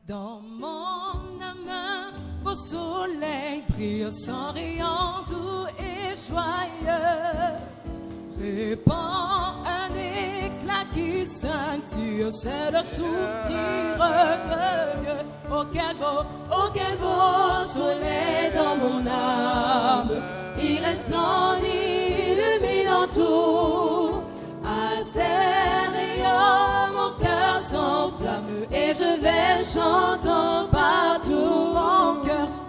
Dans mon âme, au soleil brille sans rayon doux et joyeux. Répand un éclat qui ceinture, c'est le soupir de Dieu. Oh quel beau soleil dans mon âme, il resplendit, illuminant tout. À ses rayons, mon cœur s'enflamme et je vais chantant partout.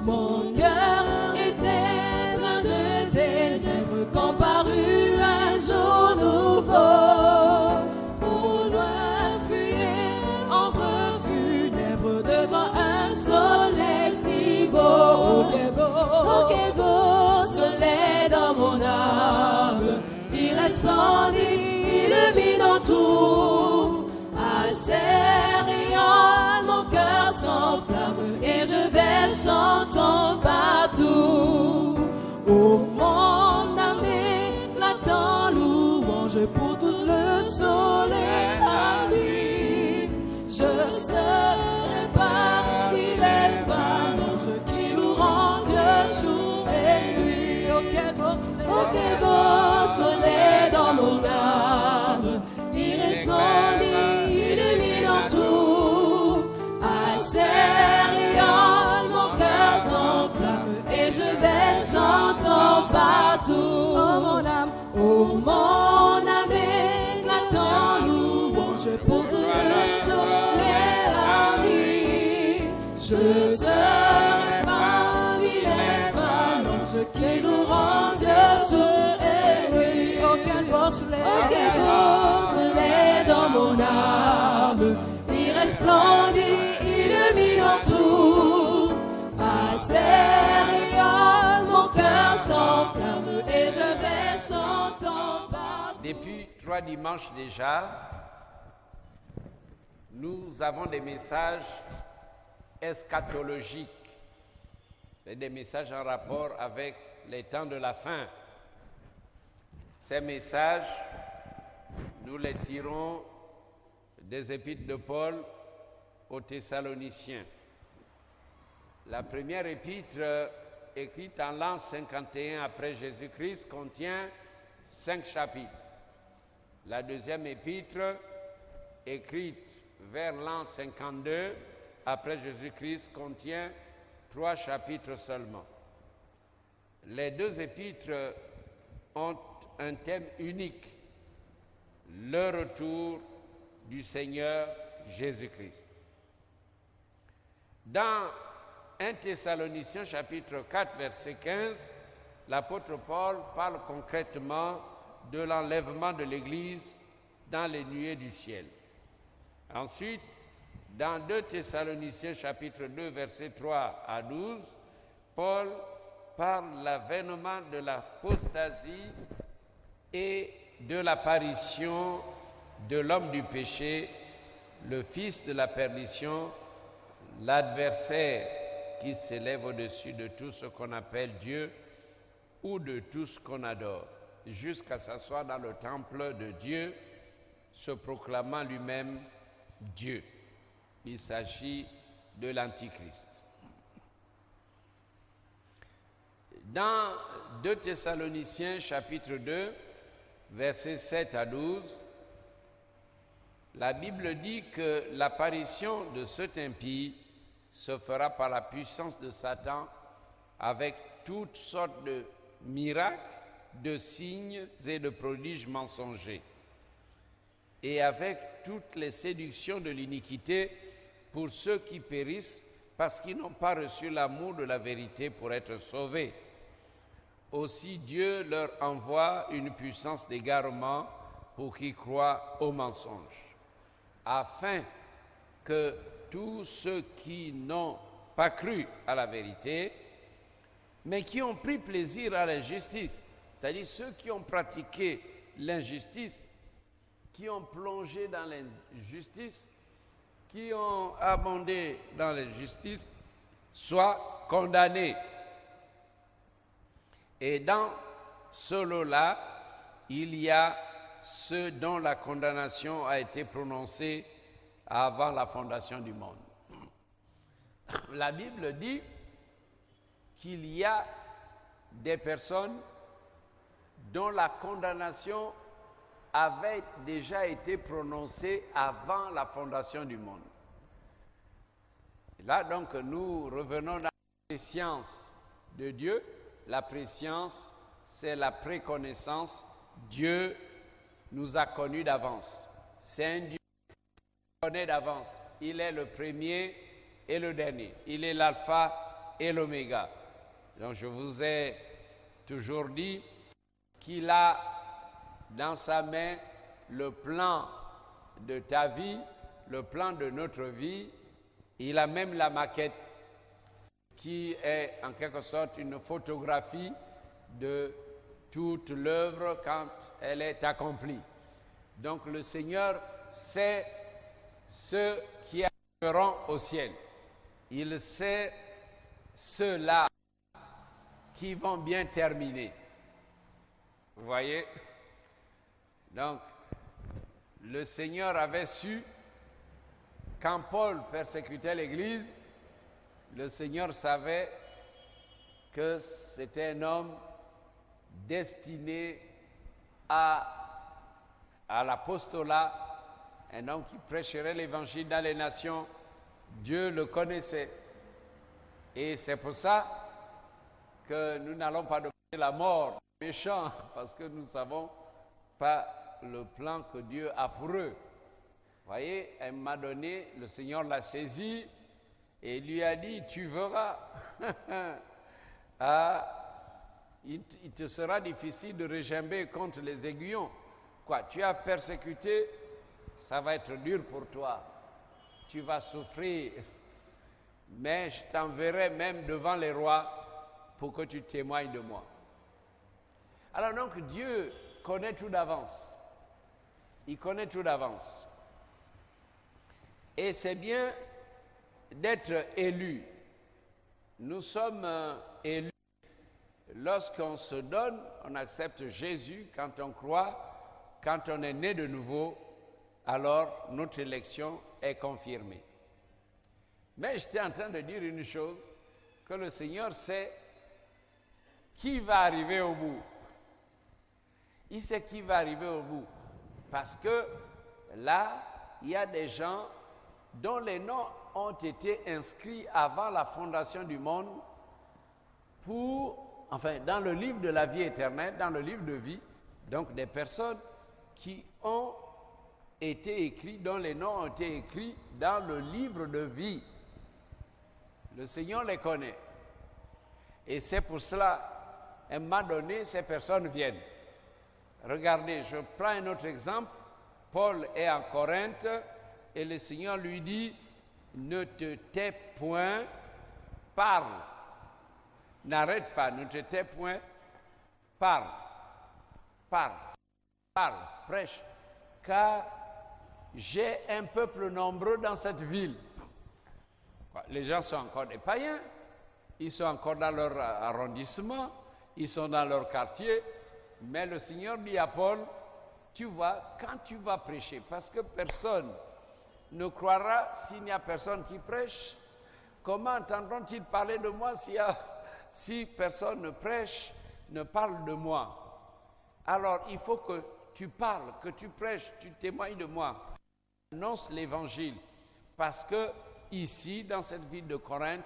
Mon cœur était plein de ténèbres quand parut un jour nouveau. Au loin fuyait ombre funèbre devant un soleil si beau. Oh quel beau soleil dans mon âme, il resplendit, illuminant tout. À ses rayons, mon cœur s'enflamme et je vais chantant partout. Oh mon âme éclatant louange pour tout le soleil à lui. Je serai parmi les phalanges qui loueront Dieu jour et nuit. Oh quel beau soleil dans mon âme, il resplendit, illuminant tout. À ses rayons, mon cœur s'enflamme et je vais chantant partout. Oh mon âme éclatant louange pour tout le soleil à lui. Je serai parmi les phalanges qui loueront Dieu jour et nuit. Oh quel beau soleil dans mon âme, il resplendit, illuminant tout. À ses rayons, mon cœur s'enflamme et je vais chantant partout. Depuis 3 dimanches déjà, nous avons des messages eschatologiques. C'est des messages en rapport avec les temps de la fin. Ces messages, nous les tirons des épîtres de Paul aux Thessaloniciens. La première épître, écrite en l'an 51 après Jésus-Christ, contient 5 chapitres. La deuxième épître, écrite vers l'an 52 après Jésus-Christ, contient 3 chapitres seulement. Les 2 épîtres ont un thème unique, le retour du Seigneur Jésus-Christ. Dans 1 Thessaloniciens chapitre 4 verset 15, l'apôtre Paul parle concrètement de l'enlèvement de l'Église dans les nuées du ciel. Ensuite, dans 2 Thessaloniciens chapitre 2 verset 3 à 12, Paul parle de l'avènement de l'apostasie et de l'apparition de l'homme du péché, le fils de la perdition, l'adversaire qui s'élève au-dessus de tout ce qu'on appelle Dieu ou de tout ce qu'on adore, jusqu'à s'asseoir dans le temple de Dieu, se proclamant lui-même Dieu. Il s'agit de l'Antichrist. Dans 2 Thessaloniciens chapitre 2, versets 7 à 12, la Bible dit que l'apparition de cet impie se fera par la puissance de Satan avec toutes sortes de miracles, de signes et de prodiges mensongers, et avec toutes les séductions de l'iniquité pour ceux qui périssent parce qu'ils n'ont pas reçu l'amour de la vérité pour être sauvés. Aussi Dieu leur envoie une puissance d'égarement pour qu'ils croient aux mensonges, afin que tous ceux qui n'ont pas cru à la vérité, mais qui ont pris plaisir à l'injustice, c'est-à-dire ceux qui ont pratiqué l'injustice, qui ont plongé dans l'injustice, qui ont abondé dans l'injustice, soient condamnés. Et dans ce lot-là, il y a ceux dont la condamnation a été prononcée avant la fondation du monde. la Bible dit qu'il y a des personnes dont la condamnation avait déjà été prononcée avant la fondation du monde. Et là, donc, nous revenons à la préscience de Dieu. La préscience, c'est la préconnaissance. Dieu nous a connus d'avance. C'est un Dieu qui nous connaît d'avance. Il est le premier et le dernier. Il est l'alpha et l'oméga. Donc, je vous ai toujours dit qu'il a dans sa main le plan de ta vie, le plan de notre vie. Il a même la maquette qui est en quelque sorte une photographie de toute l'œuvre quand elle est accomplie. Donc le Seigneur sait ceux qui arriveront au ciel. Il sait ceux-là qui vont bien terminer. Vous voyez? Donc, le Seigneur avait su, quand Paul persécutait l'Église, le Seigneur savait que c'était un homme destiné à l'apostolat, un homme qui prêcherait l'Évangile dans les nations. Dieu le connaissait. Et c'est pour ça que nous n'allons pas demander la mort des méchants, parce que nous ne savons pas le plan que Dieu a pour eux. Vous voyez, à un moment donné, le Seigneur l'a saisi et lui a dit, tu verras, il te sera difficile de regimber contre les aiguillons. Quoi, tu as persécuté, ça va être dur pour toi. Tu vas souffrir, mais je t'enverrai même devant les rois pour que tu témoignes de moi. Alors donc, Dieu connaît tout d'avance. Il connaît tout d'avance. Et c'est bien d'être élu. Nous sommes élus. Lorsqu'on se donne, on accepte Jésus. Quand on croit, quand on est né de nouveau, alors notre élection est confirmée. Mais j'étais en train de dire une chose, que le Seigneur sait qui va arriver au bout. Il sait qui va arriver au bout. Parce que là, il y a des gens dont les noms ont été inscrits avant la fondation du monde dans le livre de la vie éternelle, dans le livre de vie. Donc des personnes qui ont été écrites, dont les noms ont été écrits dans le livre de vie. Le Seigneur les connaît. Et c'est pour cela, à un moment donné, ces personnes viennent. Regardez, je prends un autre exemple. Paul est en Corinthe et le Seigneur lui dit, ne te tais point, parle. N'arrête pas, ne te tais point, parle. Parle, prêche. Car j'ai un peuple nombreux dans cette ville. Les gens sont encore des païens, ils sont encore dans leur arrondissement, ils sont dans leur quartier. Mais le Seigneur dit à Paul, tu vois, quand tu vas prêcher, parce que personne ne croira s'il n'y a personne qui prêche, comment entendront-ils parler de moi si personne ne prêche, ne parle de moi? Alors il faut que tu parles, que tu prêches, tu témoignes de moi. Annonce l'évangile, parce que ici, dans cette ville de Corinthe,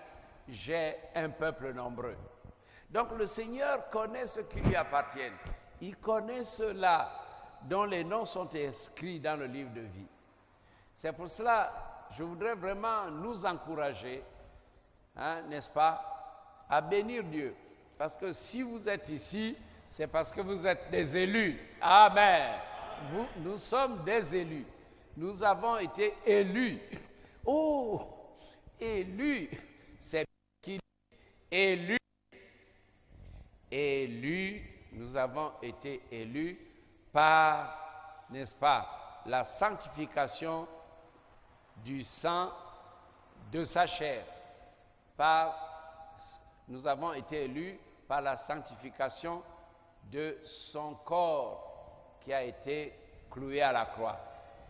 j'ai un peuple nombreux. Donc le Seigneur connaît ceux qui lui appartiennent. Il connaît ceux-là dont les noms sont inscrits dans le livre de vie. C'est pour cela, je voudrais vraiment nous encourager, n'est-ce pas, à bénir Dieu. Parce que si vous êtes ici, c'est parce que vous êtes des élus. Amen. Nous sommes des élus. Nous avons été élus. Oh, élus, c'est qui dit élus. Élus, nous avons été élus par, n'est-ce pas, la sanctification du sang de sa chair. Nous avons été élus par la sanctification de son corps qui a été cloué à la croix.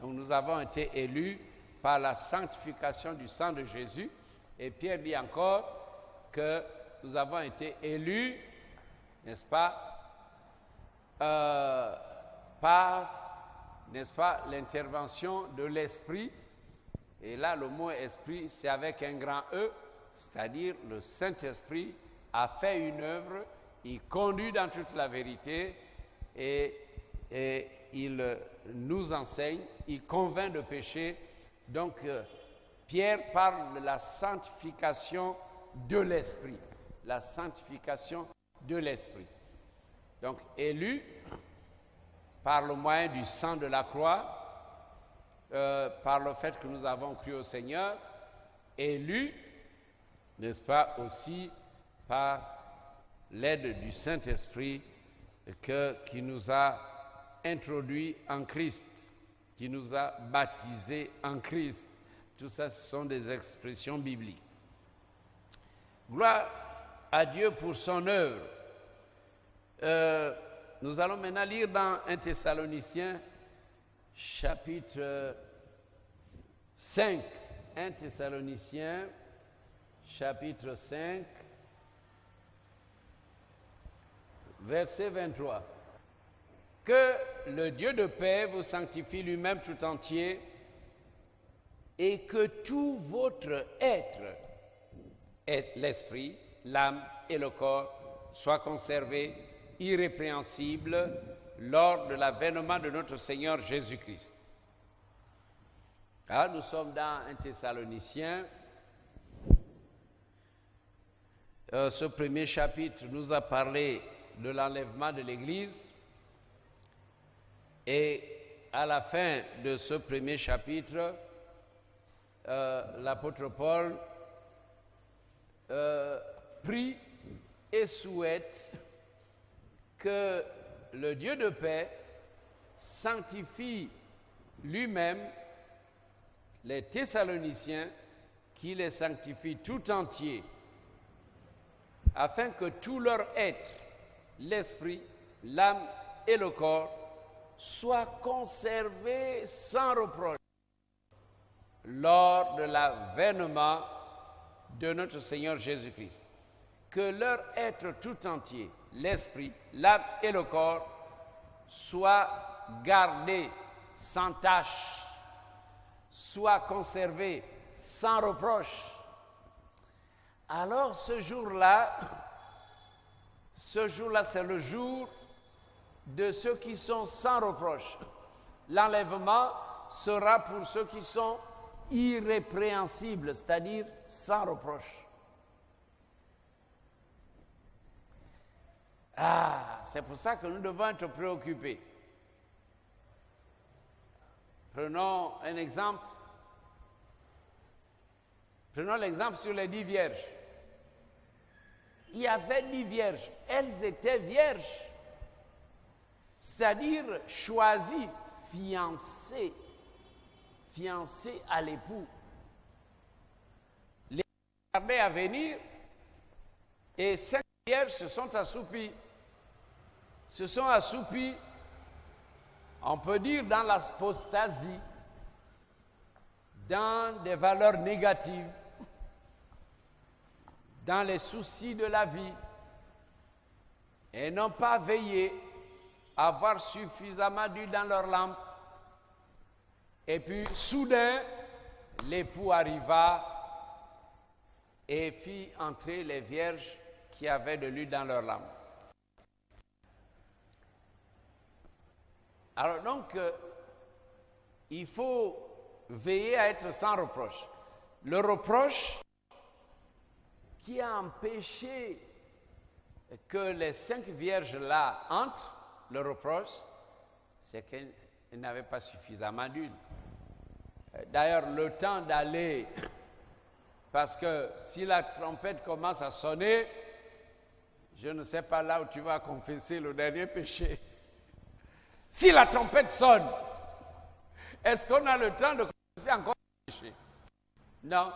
Donc nous avons été élus par la sanctification du sang de Jésus Et Pierre dit encore que nous avons été élus, n'est-ce pas, par, n'est-ce pas, l'intervention de l'Esprit. Et là, le mot esprit, c'est avec un grand E, c'est-à-dire le Saint-Esprit a fait une œuvre, il conduit dans toute la vérité et il nous enseigne, il convainc de péché. Donc, Pierre parle de la sanctification de l'Esprit. La sanctification de l'Esprit. Donc, élu par le moyen du sang de la croix, par le fait que nous avons cru au Seigneur, élu, n'est-ce pas, aussi par l'aide du Saint-Esprit qui nous a introduits en Christ, qui nous a baptisés en Christ. Tout ça, ce sont des expressions bibliques. Gloire à Dieu pour son œuvre. Nous allons maintenant lire dans 1 Thessaloniciens, chapitre 5. 1 Thessaloniciens, chapitre 5, verset 23. Que le Dieu de paix vous sanctifie lui-même tout entier et que tout votre être, l'esprit, l'âme et le corps, soient conservés irrépréhensibles lors de l'avènement de notre Seigneur Jésus-Christ. Alors, nous sommes dans 1 Thessaloniciens. Ce premier chapitre nous a parlé de l'enlèvement de l'Église. Et à la fin de ce premier chapitre, l'apôtre Paul prie et souhaite que le Dieu de paix sanctifie lui-même les Thessaloniciens, qui les sanctifie tout entiers, afin que tout leur être, l'esprit, l'âme et le corps, soient conservés sans reproche lors de l'avènement de notre Seigneur Jésus-Christ. Que leur être tout entier, l'esprit, l'âme et le corps, soient gardés sans tache, soient conservés sans reproche. Alors ce jour-là, c'est le jour de ceux qui sont sans reproche. L'enlèvement sera pour ceux qui sont irrépréhensibles, c'est-à-dire sans reproche. C'est pour ça que nous devons être préoccupés. Prenons un exemple. Prenons l'exemple sur les 10 vierges. Il y avait 10 vierges. Elles étaient vierges. C'est-à-dire choisies, fiancées à l'époux. Les tardaient à venir et 5 vierges se sont assoupies. On peut dire, dans l'apostasie, dans des valeurs négatives, dans les soucis de la vie, et n'ont pas veillé à avoir suffisamment d'huile dans leur lampe. Et puis, soudain, l'époux arriva et fit entrer les vierges qui avaient de l'huile dans leur lampe. Alors donc, il faut veiller à être sans reproche. Le reproche qui a empêché que les 5 vierges-là entrent, le reproche, c'est qu'elles n'avaient pas suffisamment d'huile. D'ailleurs, le temps d'aller, parce que si la trompette commence à sonner, je ne sais pas là où tu vas confesser le dernier péché. Si la trompette sonne, est-ce qu'on a le temps de confesser encore le péché? Non.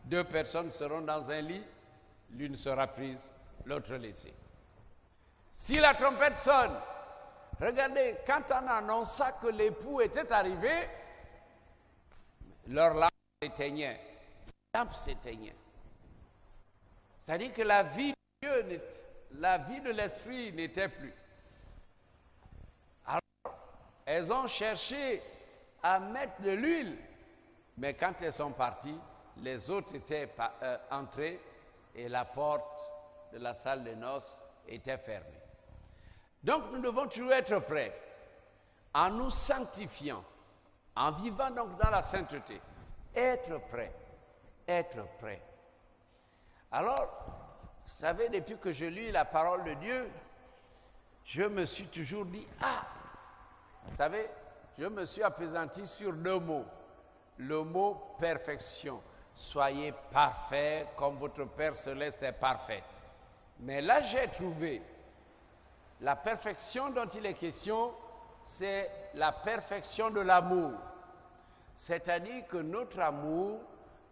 2 personnes seront dans un lit, l'une sera prise, l'autre laissée. Si la trompette sonne, regardez, quand on annonça que l'époux était arrivé, leur lampe s'éteignait. lampe s'éteignait. C'est-à-dire que la vie de Dieu, la vie de l'esprit n'était plus. Alors, elles ont cherché à mettre de l'huile, mais quand elles sont parties, les autres étaient entrés et la porte de la salle de noces était fermée. Donc nous devons toujours être prêts, en nous sanctifiant, en vivant donc dans la sainteté. Être prêt, être prêt. Alors, vous savez, depuis que je lis la parole de Dieu, je me suis toujours dit, vous savez, je me suis appesanti sur 2 mots. Le mot perfection. Soyez parfaits comme votre Père Céleste est parfait. Mais là, j'ai trouvé la perfection dont il est question, c'est la perfection de l'amour. C'est-à-dire que notre amour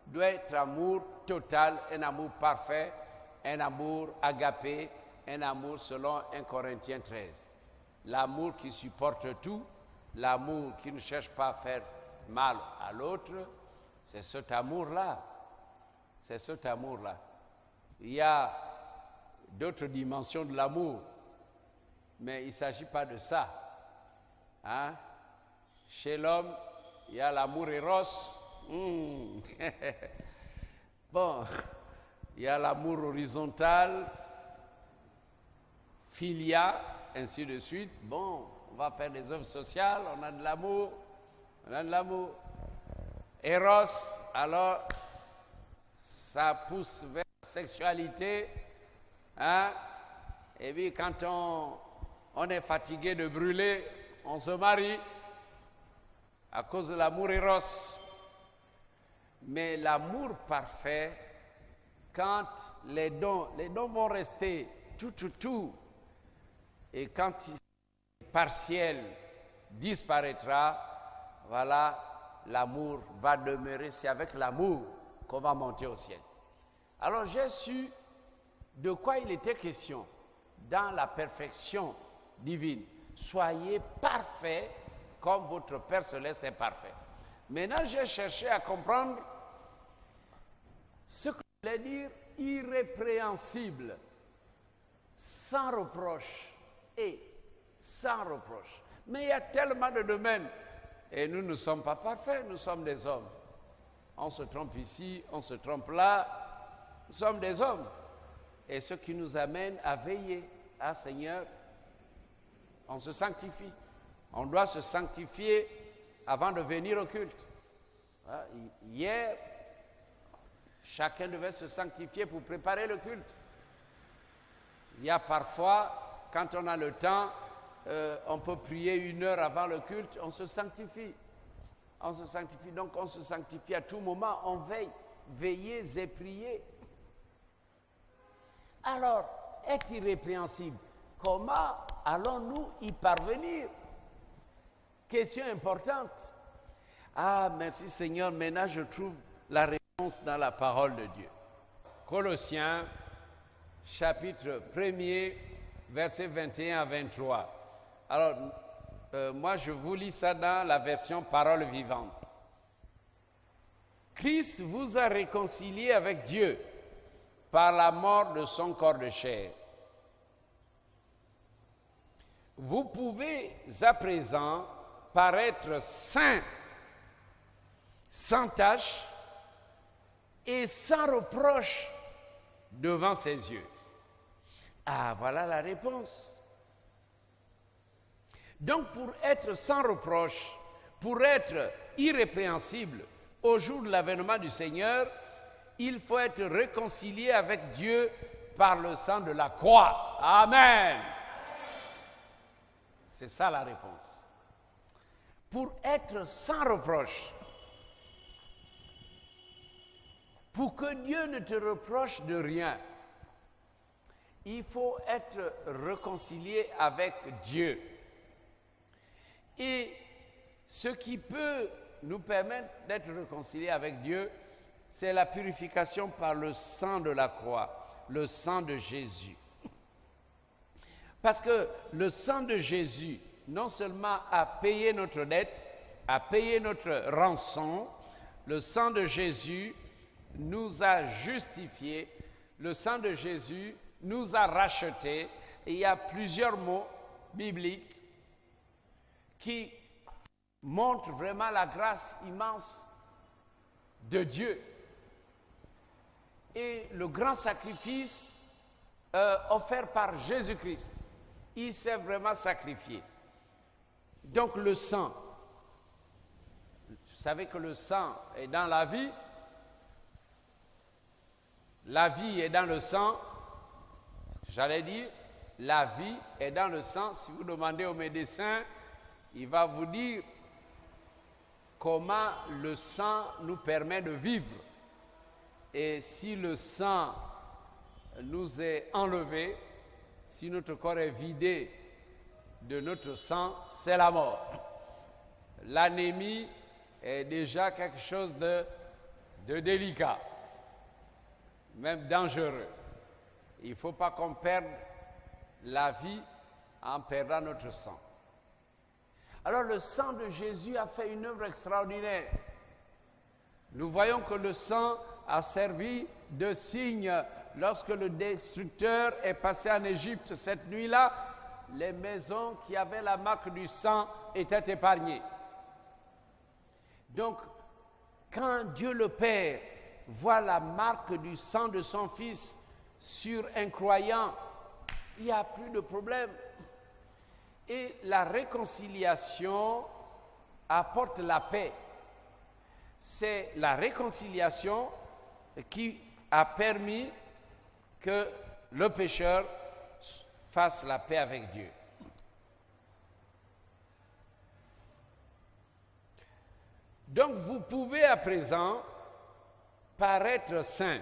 doit être amour total, un amour parfait, un amour agapé, un amour selon 1 Corinthiens 13. L'amour qui supporte tout, l'amour qui ne cherche pas à faire mal à l'autre, c'est cet amour-là. C'est cet amour-là. Il y a d'autres dimensions de l'amour, mais il ne s'agit pas de ça. Chez l'homme, il y a l'amour éros. Bon, il y a l'amour horizontal, filia, ainsi de suite. Bon, on va faire des œuvres sociales, on a de l'amour. Eros, alors, ça pousse vers la sexualité. Et puis, quand on est fatigué de brûler, on se marie à cause de l'amour Eros. Mais l'amour parfait, quand les dons vont rester tout, et quand partiel disparaîtra, voilà, l'amour va demeurer. C'est avec l'amour qu'on va monter au ciel. Alors j'ai su de quoi il était question dans la perfection divine. Soyez parfaits comme votre Père Céleste est parfait. Maintenant, j'ai cherché à comprendre ce que voulait dire irrépréhensible, sans reproche et sans reproche. Mais il y a tellement de domaines et nous ne sommes pas parfaits, nous sommes des hommes. On se trompe ici, on se trompe là, nous sommes des hommes. Et ce qui nous amène à veiller, Seigneur, on se sanctifie. On doit se sanctifier avant de venir au culte. Hier, chacun devait se sanctifier pour préparer le culte. Il y a parfois, quand on a le temps, on peut prier 1 heure avant le culte, on se sanctifie. On se sanctifie, donc on se sanctifie à tout moment, on veille. Veillez et priez. Alors, être irrépréhensible, comment allons-nous y parvenir? Question importante. Merci Seigneur, maintenant je trouve la réponse dans la parole de Dieu. Colossiens, chapitre 1er, versets 21 à 23. Alors, moi je vous lis ça dans la version parole vivante. Christ vous a réconciliés avec Dieu par la mort de son corps de chair. Vous pouvez à présent paraître saints, sans tache et sans reproche devant ses yeux. Voilà la réponse. Donc pour être sans reproche, pour être irrépréhensible au jour de l'avènement du Seigneur, il faut être réconcilié avec Dieu par le sang de la croix. Amen. C'est ça la réponse. Pour être sans reproche, pour que Dieu ne te reproche de rien, il faut être réconcilié avec Dieu. Et ce qui peut nous permettre d'être réconciliés avec Dieu, c'est la purification par le sang de la croix, le sang de Jésus. Parce que le sang de Jésus, non seulement a payé notre dette, a payé notre rançon, le sang de Jésus nous a justifiés, le sang de Jésus nous a rachetés. Et il y a plusieurs mots bibliques qui montrent vraiment la grâce immense de Dieu. Et le grand sacrifice offert par Jésus-Christ, il s'est vraiment sacrifié. Donc le sang, vous savez que le sang est dans la vie est dans le sang, j'allais dire, la vie est dans le sang. Si vous demandez au médecin, il va vous dire comment le sang nous permet de vivre. Et si le sang nous est enlevé, si notre corps est vidé de notre sang, c'est la mort. L'anémie est déjà quelque chose de délicat, même dangereux. Il ne faut pas qu'on perde la vie en perdant notre sang. Alors le sang de Jésus a fait une œuvre extraordinaire. Nous voyons que le sang a servi de signe. Lorsque le destructeur est passé en Égypte cette nuit-là, les maisons qui avaient la marque du sang étaient épargnées. Donc, quand Dieu le Père voit la marque du sang de son Fils sur un croyant, il n'y a plus de problème. Et la réconciliation apporte la paix. C'est la réconciliation qui a permis que le pécheur fasse la paix avec Dieu. Donc vous pouvez à présent paraître saint.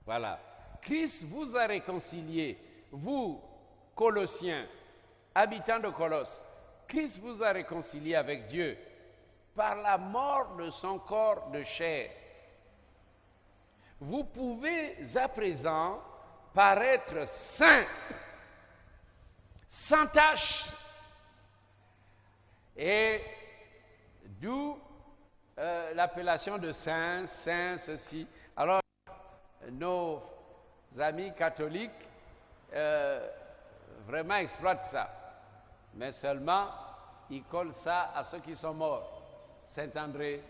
Voilà. Christ vous a réconcilié, vous, Colossiens, habitants de Colosse. Christ vous a réconcilié avec Dieu par la mort de son corps de chair. Vous pouvez à présent paraître saint, sans tache. Et d'où l'appellation de saint, saint, ceci. Alors, nos amis catholiques vraiment exploitent ça. Mais seulement, ils collent ça à ceux qui sont morts. Saint-André,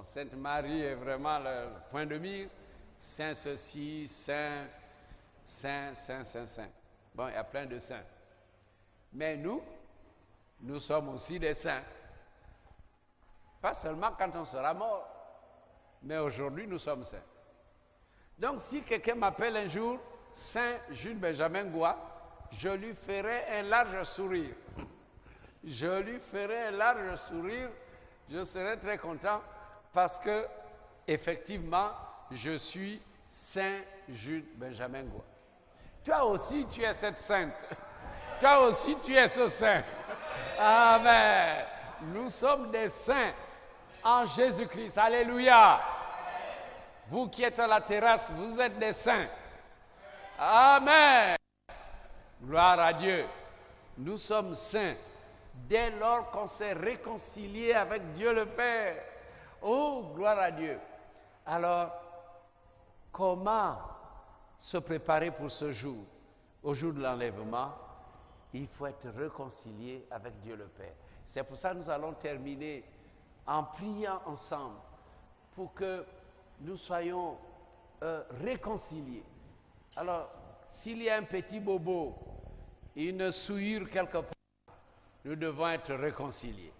Sainte Marie est vraiment le point de mire. Saint ceci, saint. Bon, il y a plein de saints. Mais nous sommes aussi des saints. Pas seulement quand on sera mort, mais aujourd'hui nous sommes saints. Donc si quelqu'un m'appelle un jour Saint Jules Benjamin Goua, je lui ferai un large sourire. Je lui ferai un large sourire, je serai très content parce que effectivement je suis Saint Jules Benjamin Goua. Toi aussi tu es cette sainte. Toi aussi tu es ce saint. Amen. Nous sommes des saints en Jésus-Christ. Alléluia. Vous qui êtes à la terrasse, vous êtes des saints. Amen. Gloire à Dieu. Nous sommes saints dès lors qu'on s'est réconcilié avec Dieu le Père. Oh, gloire à Dieu. Alors, comment se préparer pour ce jour? Au jour de l'enlèvement, il faut être réconcilié avec Dieu le Père. C'est pour ça que nous allons terminer en priant ensemble pour que nous soyons réconciliés. Alors, s'il y a un petit bobo, une souillure quelque part, nous devons être réconciliés.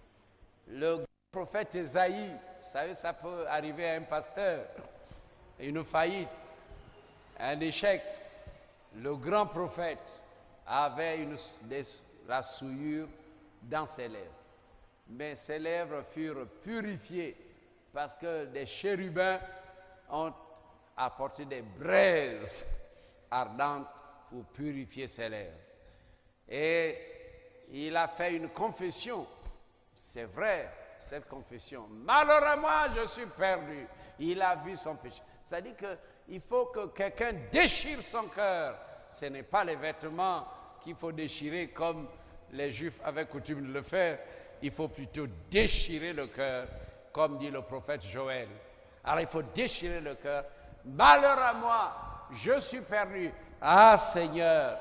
Le prophète Ésaïe, vous savez, ça peut arriver à un pasteur, une faillite, un échec. Le grand prophète avait la souillure dans ses lèvres. Mais ses lèvres furent purifiées parce que des chérubins ont apporté des braises ardentes pour purifier ses lèvres. Et il a fait une confession. C'est vrai, cette confession. Malheur à moi, je suis perdu. Il a vu son péché. C'est-à-dire qu'il faut que quelqu'un déchire son cœur. Ce n'est pas les vêtements qu'il faut déchirer comme les Juifs avaient coutume de le faire. Il faut plutôt déchirer le cœur, comme dit le prophète Joël. Alors il faut déchirer le cœur. Malheur à moi, je suis perdu. Ah Seigneur,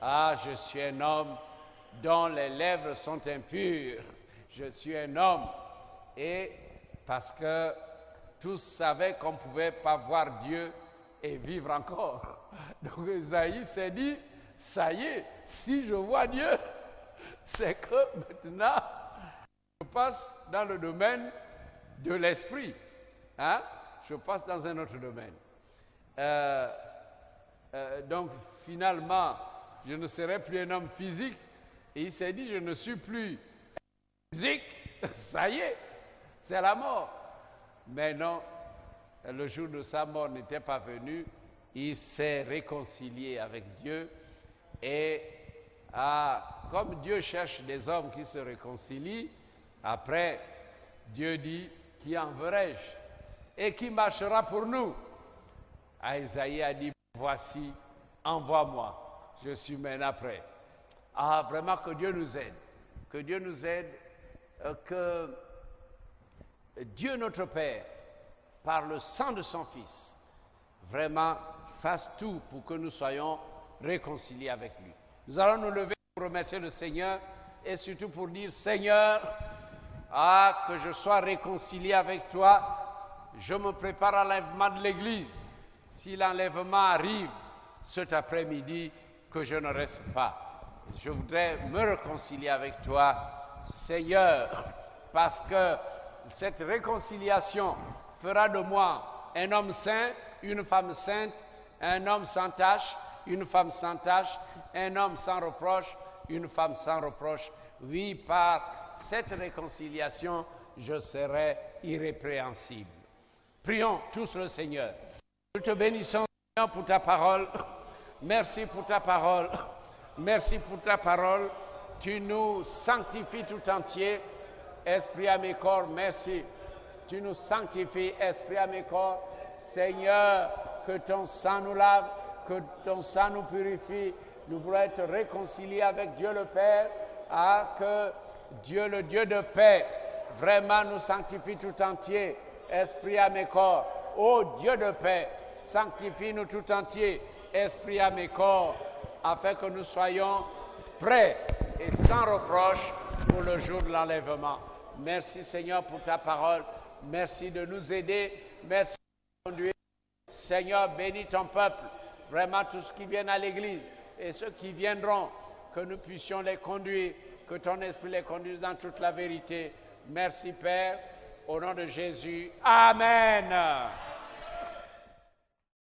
ah je suis un homme dont les lèvres sont impures. Je suis un homme. Et parce que tous savaient qu'on ne pouvait pas voir Dieu et vivre encore. Donc Isaïe s'est dit, ça y est, si je vois Dieu, c'est que maintenant, je passe dans le domaine de l'esprit. Hein? Je passe dans un autre domaine. Donc finalement, je ne serai plus un homme physique. Et il s'est dit, je ne suis plus physique, ça y est, c'est la mort. Mais non, le jour de sa mort n'était pas venu. Il s'est réconcilié avec Dieu. Et comme Dieu cherche des hommes qui se réconcilient, après, Dieu dit, qui enverrai-je et qui marchera pour nous? Isaïe a dit, voici, envoie-moi, je suis maintenant prêt. Ah, vraiment que Dieu nous aide, que Dieu nous aide, que Dieu notre Père, par le sang de son Fils, vraiment fasse tout pour que nous soyons réconciliés avec lui. Nous allons nous lever pour remercier le Seigneur et surtout pour dire, Seigneur, que je sois réconcilié avec toi, je me prépare à l'enlèvement de l'Église. Si l'enlèvement arrive cet après-midi, que je ne reste pas. Je voudrais me réconcilier avec toi, Seigneur, parce que cette réconciliation fera de moi un homme saint, une femme sainte, un homme sans tache, une femme sans tache, un homme sans reproche, une femme sans reproche. Oui, par cette réconciliation, je serai irrépréhensible. Prions tous le Seigneur. Nous te bénissons, Seigneur, pour ta parole. Merci pour ta parole. Merci pour ta parole. Tu nous sanctifies tout entier. Esprit à mes corps, merci. Tu nous sanctifies, esprit à mes corps. Seigneur, que ton sang nous lave, que ton sang nous purifie. Nous voulons être réconciliés avec Dieu le Père. Que Dieu, le Dieu de paix, vraiment nous sanctifie tout entier. Esprit à mes corps. Ô Dieu de paix, sanctifie-nous tout entier. Esprit à mes corps, afin que nous soyons prêts et sans reproche pour le jour de l'enlèvement. Merci Seigneur pour ta parole. Merci de nous aider. Merci de nous conduire. Seigneur, bénis ton peuple. Vraiment tous ceux qui viennent à l'église et ceux qui viendront, que nous puissions les conduire, que ton esprit les conduise dans toute la vérité. Merci Père, au nom de Jésus. Amen.